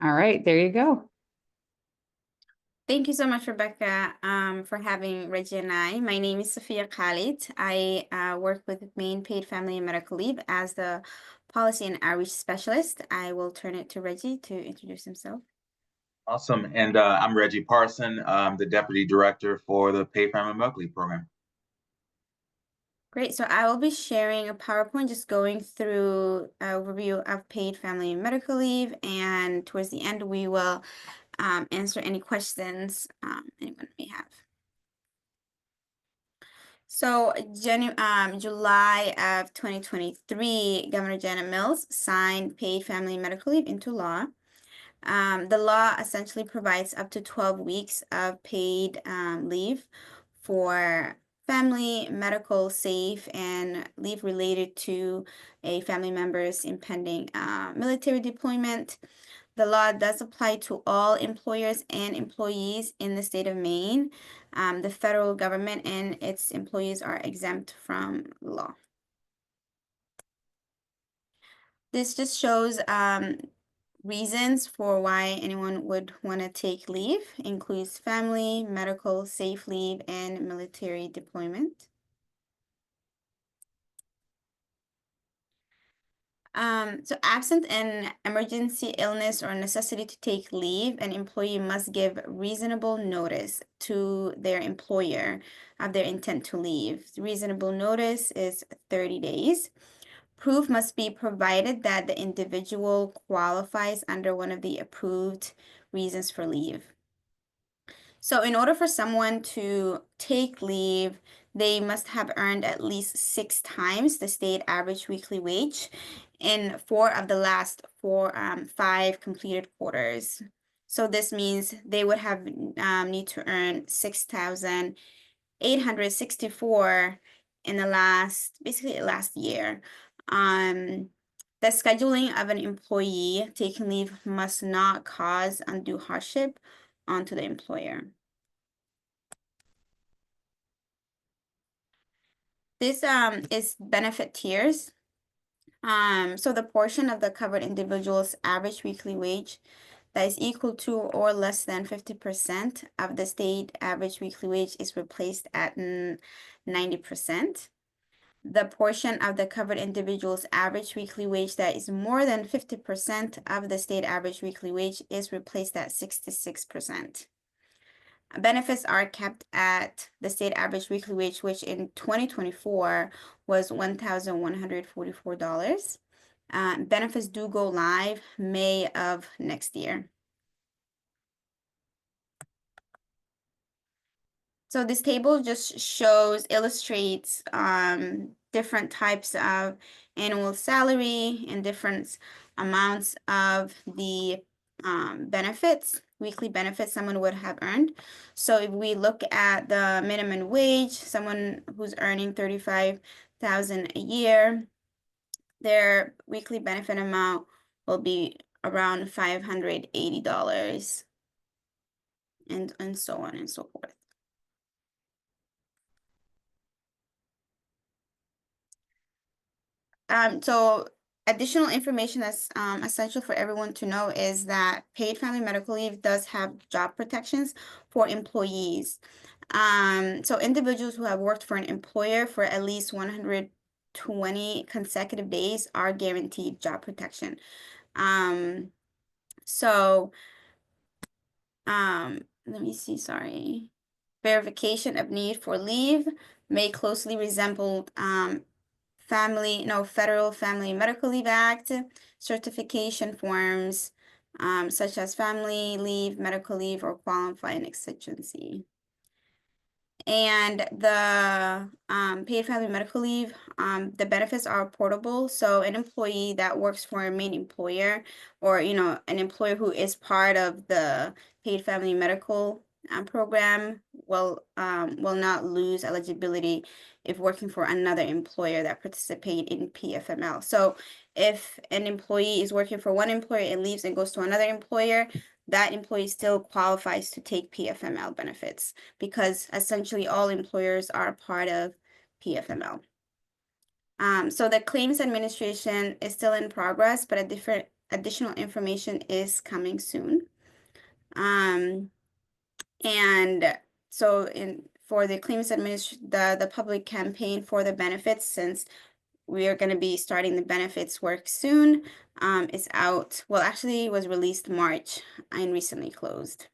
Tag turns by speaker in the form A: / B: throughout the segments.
A: All right, there you go.
B: Thank you so much, Rebecca, for having Reggie and I. My name is Safiya Khalid. I work with Maine Paid Family and Medical Leave as the Policy and Outreach Specialist. I will turn it to Reggie to introduce himself.
C: Awesome. And I'm Reggie Parson. I'm the Deputy Director for the Paid Family Medical Leave Program.
B: Great. So I will be sharing a PowerPoint just going through an overview of paid family and medical leave. And towards the end, we will answer any questions anyone may have. So July of 2023, Governor Janet Mills signed paid family and medical leave into law. The law essentially provides up to 12 weeks of paid leave for family, medical, safe, and leave related to a family member's impending military deployment. The law does apply to all employers and employees in the state of Maine. The federal government and its employees are exempt from the law. This just shows reasons for why anyone would want to take leave, includes family, medical, safe leave, and military deployment. So absent an emergency, illness, or necessity to take leave, an employee must give reasonable notice to their employer of their intent to leave. Reasonable notice is 30 days. Proof must be provided that the individual qualifies under one of the approved reasons for leave. So in order for someone to take leave, they must have earned at least 6 times the state average weekly wage in 4 of the last 5 completed quarters. So this means they would have need to earn 6,864 in the last year. The scheduling of an employee taking leave must not cause undue hardship onto the employer. This is benefit tiers. So the portion of the covered individual's average weekly wage that is equal to or less than 50% of the state average weekly wage is replaced at 90%. The portion of the covered individual's average weekly wage that is more than 50% of the state average weekly wage is replaced at 66%. Benefits are kept at the state average weekly wage, which in 2024 was $1,144. Benefits do go live May of next year. So this table just illustrates different types of annual salary and different amounts of the benefits, weekly benefits someone would have earned. So if we look at the minimum wage, someone who's earning $35,000 a year, their weekly benefit amount will be around $580 and so on and so forth. So additional information that's essential for everyone to know is that paid family medical leave does have job protections for employees. So individuals who have worked for an employer for at least 120 consecutive days are guaranteed job protection. Let me see, sorry. Verification of need for leave may closely resemble Federal Family Medical Leave Act certification forms, such as family leave, medical leave, or qualifying exigency. And the paid family medical leave, the benefits are portable. So an employee that works for a main employer, or an employer who is part of the paid family medical program will not lose eligibility if working for another employer that participate in PFML. So if an employee is working for one employer and leaves and goes to another employer, that employee still qualifies to take PFML benefits because essentially all employers are part of PFML. So the claims administration is still in progress, but additional information is coming soon. And so for the claims administration, the public campaign for the benefits, since we are going to be starting the benefits work soon, it's out. Well, actually, it was released March and recently closed.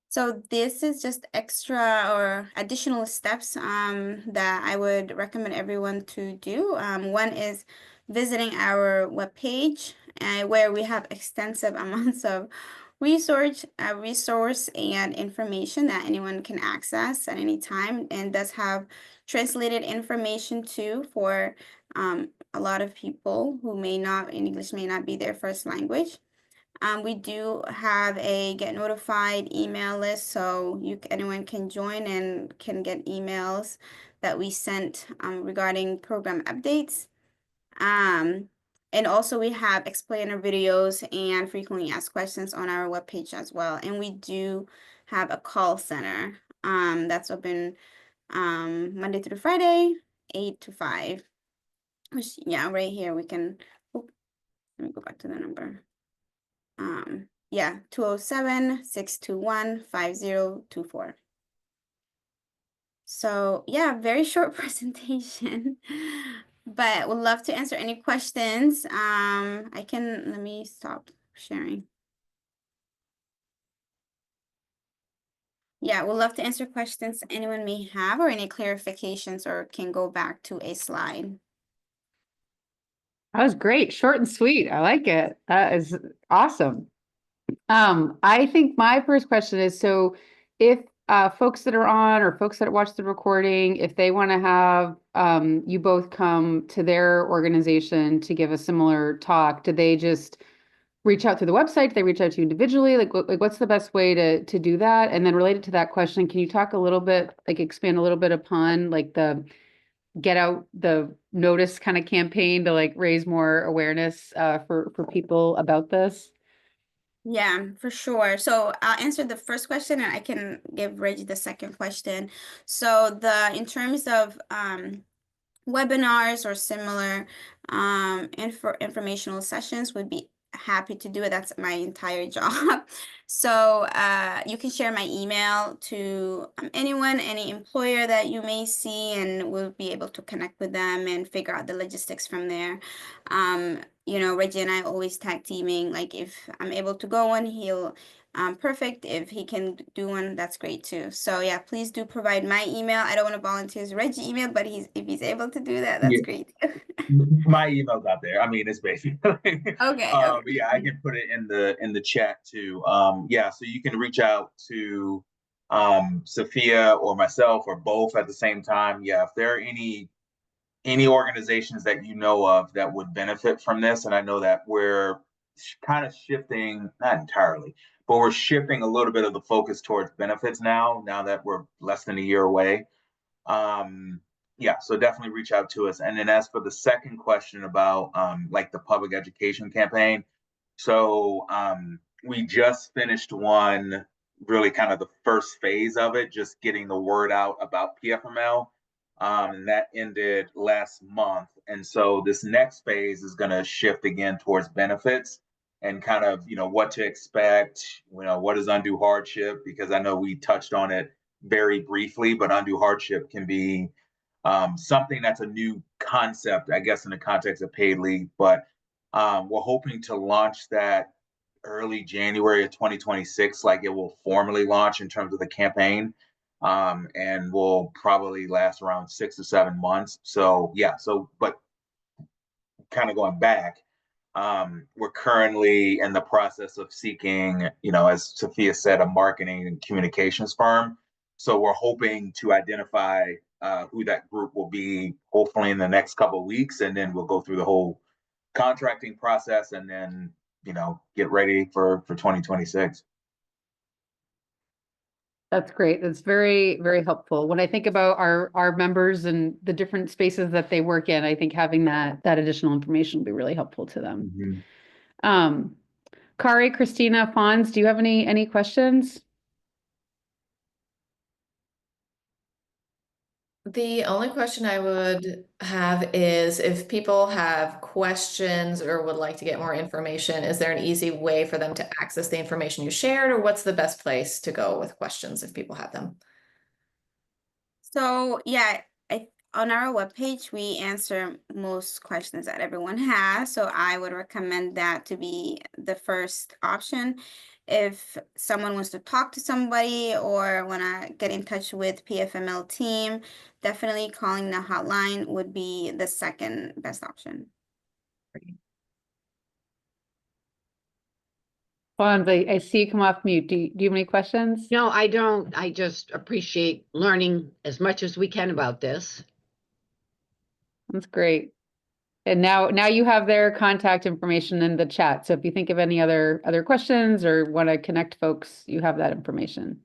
B: So this is just extra or additional steps that I would recommend everyone to do. One is visiting our webpage where we have extensive amounts of resource and information that anyone can access at any time, and does have translated information too for a lot of people who English may not be their first language. We do have a get notified email list, so anyone can join and can get emails that we sent regarding program updates. Um, and also we have explainer videos and frequently asked questions on our webpage as well. And we do have a call center that's open Monday through Friday, 8 to 5. Which, yeah, right here we can, oh, let me go back to the number. Yeah, 207-621-5024. So yeah, very short presentation, but would love to answer any questions. Let me stop sharing. Yeah, we'd love to answer questions anyone may have or any clarifications, or can go back to a slide.
A: That was great. Short and sweet. I like it. That is awesome. I think my first question is, so if folks that are on or folks that watch the recording, if they want to have you both come to their organization to give a similar talk, do they just reach out to the website? Do they reach out to you individually? Like what's the best way to do that? And then related to that question, can you talk a little bit, like expand a little bit upon like the get out the notice kind of campaign to like raise more awareness for people about this?
B: Yeah, for sure. So I'll answer the first question and I can give Reggie the second question. So in terms of webinars or similar informational sessions, would be happy to do it. That's my entire job. So you can share my email to anyone, any employer that you may see, and we'll be able to connect with them and figure out the logistics from there. Reggie and I always tag teaming. Like if I'm able to go on, he'll perfect. If he can do one, that's great too. So yeah, please do provide my email. I don't want to volunteer his Reggie email, but if he's able to do that, that's
C: Yeah,
B: great.
C: my email's out there. I mean, it's basically
B: Okay,
C: but yeah, I can put it in the chat too. Yeah, so you can reach out to Safiya or myself or both at the same time. Yeah, if there are any organizations that you know of that would benefit from this, and I know that we're kind of shifting, not entirely, but we're shifting a little bit of the focus towards benefits now that we're less than a year away. Yeah, so definitely reach out to us. And then as for the second question about like the public education campaign, so we just finished one, really kind of the first phase of it, just getting the word out about PFML. And that ended last month. And so this next phase is going to shift again towards benefits and kind of, what to expect, what is undue hardship, because I know we touched on it very briefly, but undue hardship can be something that's a new concept, I guess, in the context of paid leave. But we're hoping to launch that early January of 2026, like it will formally launch in terms of the campaign, and will probably last around 6 to 7 months. So yeah, but kind of going back, we're currently in the process of seeking, as Safiya said, a marketing and communications firm. So we're hoping to identify who that group will be, hopefully in the next couple of weeks, and then we'll go through the whole contracting process, and then get ready for 2026.
A: That's great. That's very, very helpful. When I think about our members and the different spaces that they work in, I think having that additional information will be really helpful to them.
C: Mm-hmm.
A: Kari, Christina, Fons, do you have any questions?
D: The only question I would have is if people have questions or would like to get more information, is there an easy way for them to access the information you shared, or what's the best place to go with questions if people have them?
B: So yeah, on our webpage, we answer most questions that everyone has. So I would recommend that to be the first option. If someone wants to talk to somebody or want to get in touch with PFML team, definitely calling the hotline would be the second best option.
A: Juan, I see you come off mute. Do you have any questions?
E: No, I don't. I just appreciate learning as much as we can about this.
A: That's great. And now you have their contact information in the chat. So if you think of any other questions or want to connect folks, you have that information.